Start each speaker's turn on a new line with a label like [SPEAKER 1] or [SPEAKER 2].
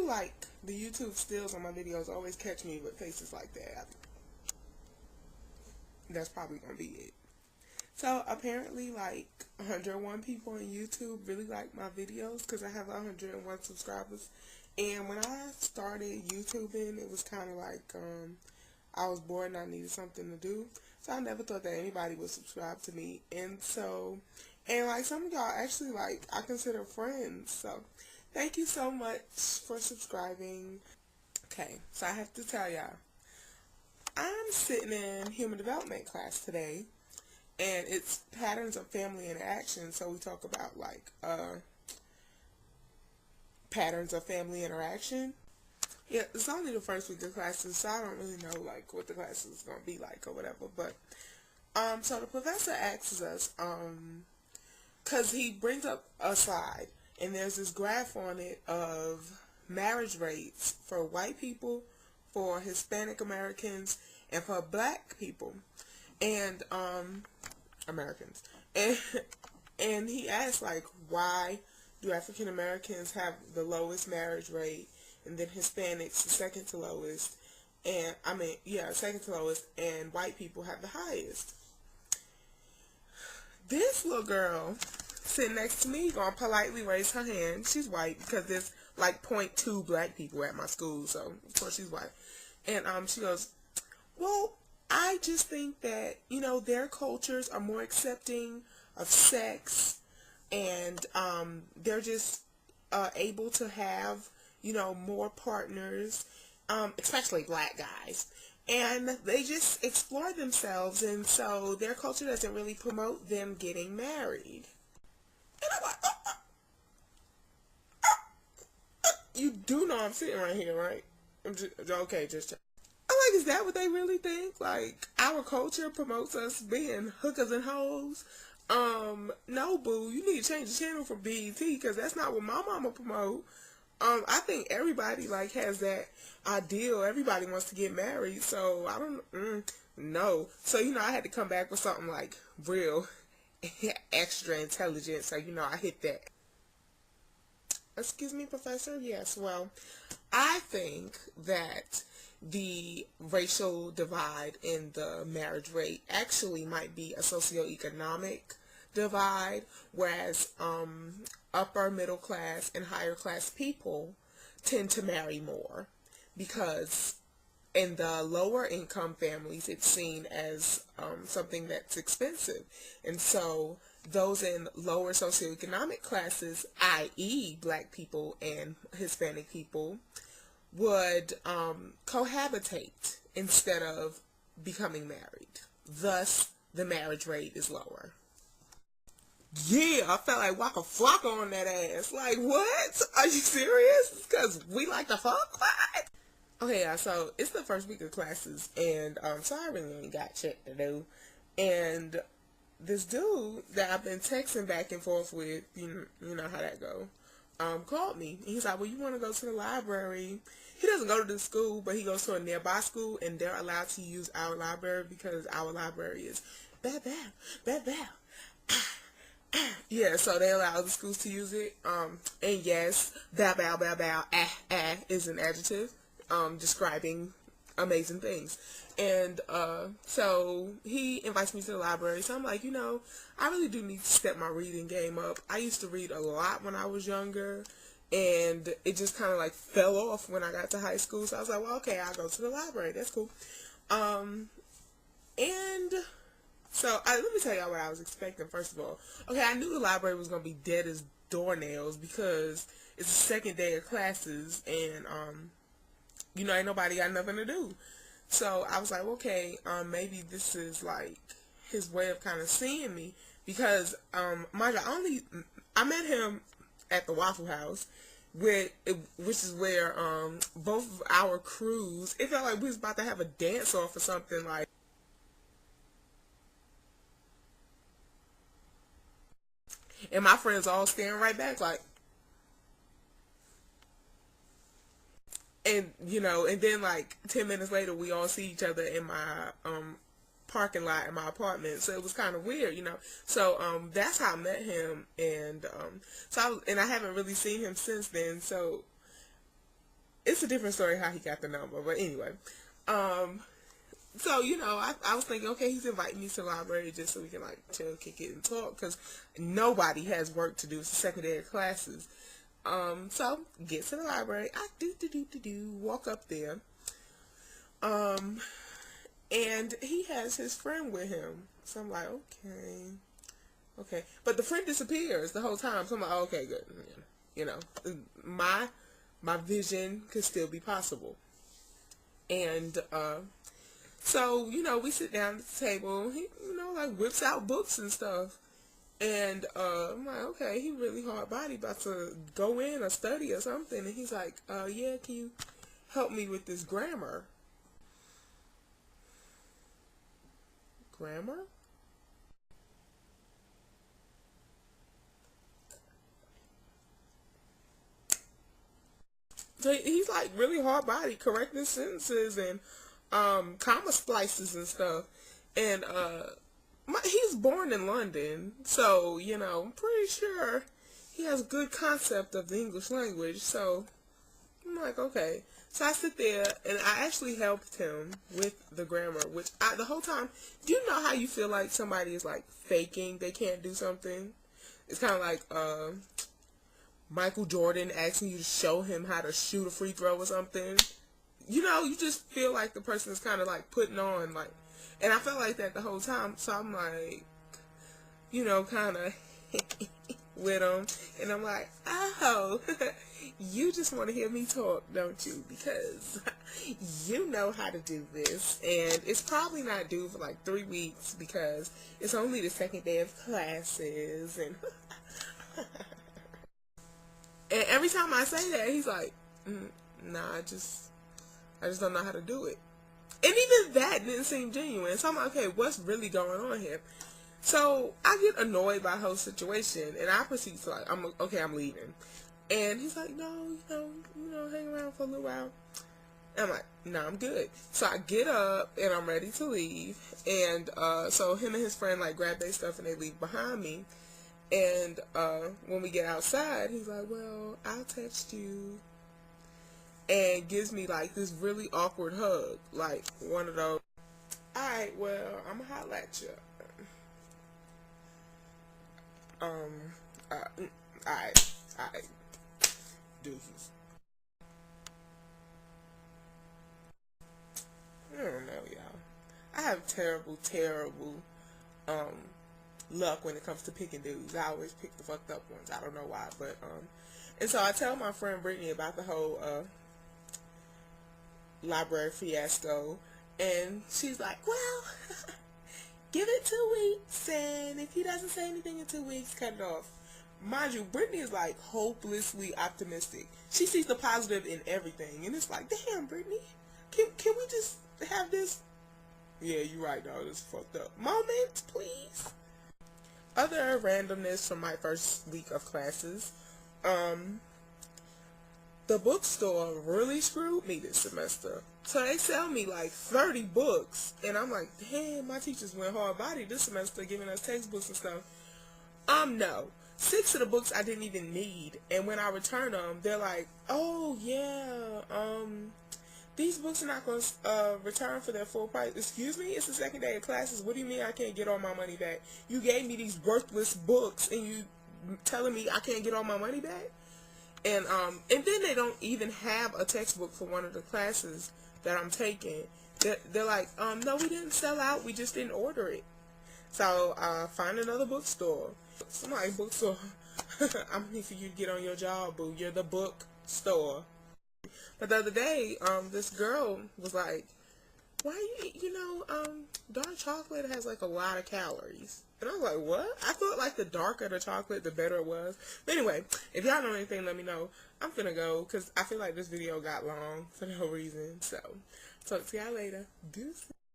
[SPEAKER 1] like the YouTube stills on my videos always catch me with faces like that. That's probably gonna be it. So apparently like 101 people on YouTube really like my videos because I have 101 subscribers. And when I started YouTubing, it was kind of like I was bored and I needed something to do. So I never thought that anybody would subscribe to me. And like some of y'all actually like I consider friends. So thank you so much for subscribing. Okay, so I have to tell y'all, I'm sitting in human development class today. And it's patterns of family interaction. So we talk about like patterns of family interaction. Yeah, it's only the first week of classes, so I don't really know like what the class is gonna be like or whatever. But so the professor asks us, cause he brings up a slide and there's this graph on it of marriage rates for white people, for Hispanic Americans, and for black people. And Americans, and he asked like, why do African Americans have the lowest marriage rate, and then Hispanics the second to lowest, and second to lowest, and white people have the highest. This little girl sitting next to me gonna politely raise her hand. She's white because there's like 0.2 black people at my school, so of course she's white. And she goes, well, I just think that, their cultures are more accepting of sex, and they're just able to have, more partners, especially black guys. And they just explore themselves, and so their culture doesn't really promote them getting married. And I'm like, you do know I'm sitting right here, right? Okay, just I'm like, is that what they really think? Like, our culture promotes us being hookers and hoes? No, boo, you need to change the channel for BET, because that's not what my mama promote. I think everybody, like, has that ideal. Everybody wants to get married, so I don't, no. So, I had to come back with something, like, real extra intelligent, so, I hit that. Excuse me, Professor? Yes, well, I think that the racial divide in the marriage rate actually might be a socioeconomic divide, whereas upper middle class and higher class people tend to marry more, because in the lower income families it's seen as something that's expensive, and so those in lower socioeconomic classes, i.e. black people and Hispanic people, would cohabitate instead of becoming married. Thus, the marriage rate is lower. Yeah, I felt like Waka Flocka on that ass. Like, what? Are you serious? Because we like to fuck? What? Okay, so it's the first week of classes, and so I really ain't got shit to do. And this dude that I've been texting back and forth with, you know how that go, called me. And he's like, well, you want to go to the library? He doesn't go to the school, but he goes to a nearby school, and they're allowed to use our library because our library is bow, bow, bow, bow. Yeah, so they allow other schools to use it. And yes, bow, bow, bow, bow, is an adjective describing amazing things. And so he invites me to the library. So I'm like, I really do need to step my reading game up. I used to read a lot when I was younger, and it just kind of like fell off when I got to high school. So I was like, well, okay, I'll go to the library. That's cool. And so let me tell y'all what I was expecting, first of all. Okay, I knew the library was going to be dead as doornails because it's the second day of classes, and, ain't nobody got nothing to do. So I was like, okay, maybe this is like his way of kind of seeing me, because mind you, I met him at the Waffle House, which is where both of our crews, it felt like we was about to have a dance off or something, like. And my friends all staring right back like. And, and then like 10 minutes later, we all see each other in my parking lot in my apartment. So it was kind of weird, So that's how I met him. And I haven't really seen him since then. So it's a different story how he got the number. But anyway, so, you know, I was thinking, okay, he's inviting me to the library just so we can, like, chill, kick it, and talk, because nobody has work to do. It's the second day of classes. So, get to the library. I walk up there. And he has his friend with him. So, I'm like, okay. But the friend disappears the whole time. So, I'm like, okay, good. You know, my vision could still be possible. And, so, you know, we sit down at the table. He, you know, like, whips out books and stuff. And, I'm like, okay, he really hard body, about to go in or study or something. And he's like, yeah, can you help me with this grammar? Grammar? So he's like really hard body, correcting sentences and comma splices and stuff. And he was born in London, so you know I'm pretty sure he has a good concept of the English language. So I'm like, okay. So I sit there and I actually helped him with the grammar, which the whole time, do you know how you feel like somebody is like faking they can't do something? It's kind of like Michael Jordan asking you to show him how to shoot a free throw or something. You know, you just feel like the person is kind of like putting on, like, and I felt like that the whole time. So I'm like, you know, kind of with him, and I'm like, oh, you just want to hear me talk, don't you? Because you know how to do this, and it's probably not due for like 3 weeks because it's only the second day of classes, and and every time I say that, he's like, nah, I just don't know how to do it. And even that didn't seem genuine. So I'm like, okay, what's really going on here? So I get annoyed by the whole situation, and I proceed to like, I'm leaving. And he's like, no, you know, hang around for a little while. And I'm like, no, I'm good. So I get up and I'm ready to leave. And so him and his friend like grab their stuff and they leave behind me. And when we get outside, he's like, well, I'll text you. And gives me like this really awkward hug, like one of those, alright, well, I'm gonna holler at you. Alright, deuces. I don't know, y'all. I have terrible luck when it comes to picking dudes. I always pick the fucked up ones. I don't know why, but and so I tell my friend Brittany about the whole library fiasco, and she's like, well, give it 2 weeks, and if he doesn't say anything in 2 weeks, cut it off. Mind you, Brittany is like hopelessly optimistic. She sees the positive in everything, and it's like, damn, Brittany, can we just have this, yeah, you're right, dog, this fucked up moment, please. Other randomness from my first week of classes, the bookstore really screwed me this semester. So they sell me like 30 books. And I'm like, damn, my teachers went hard body this semester giving us textbooks and stuff. No. 6 of the books I didn't even need. And when I return them, they're like, oh, yeah, these books are not going to return for their full price. Excuse me? It's the second day of classes. What do you mean I can't get all my money back? You gave me these worthless books and you telling me I can't get all my money back? And then they don't even have a textbook for one of the classes that I'm taking. They're like, no, we didn't sell out. We just didn't order it. So find another bookstore. Somebody bookstore. I'm here for you to get on your job, boo. You're the bookstore. But the other day, this girl was like, why you know, dark chocolate has like a lot of calories. And I was like, what? I thought like the darker the chocolate, the better it was. But anyway, if y'all know anything, let me know. I'm finna go because I feel like this video got long for no reason. So, talk to y'all later. Deuces.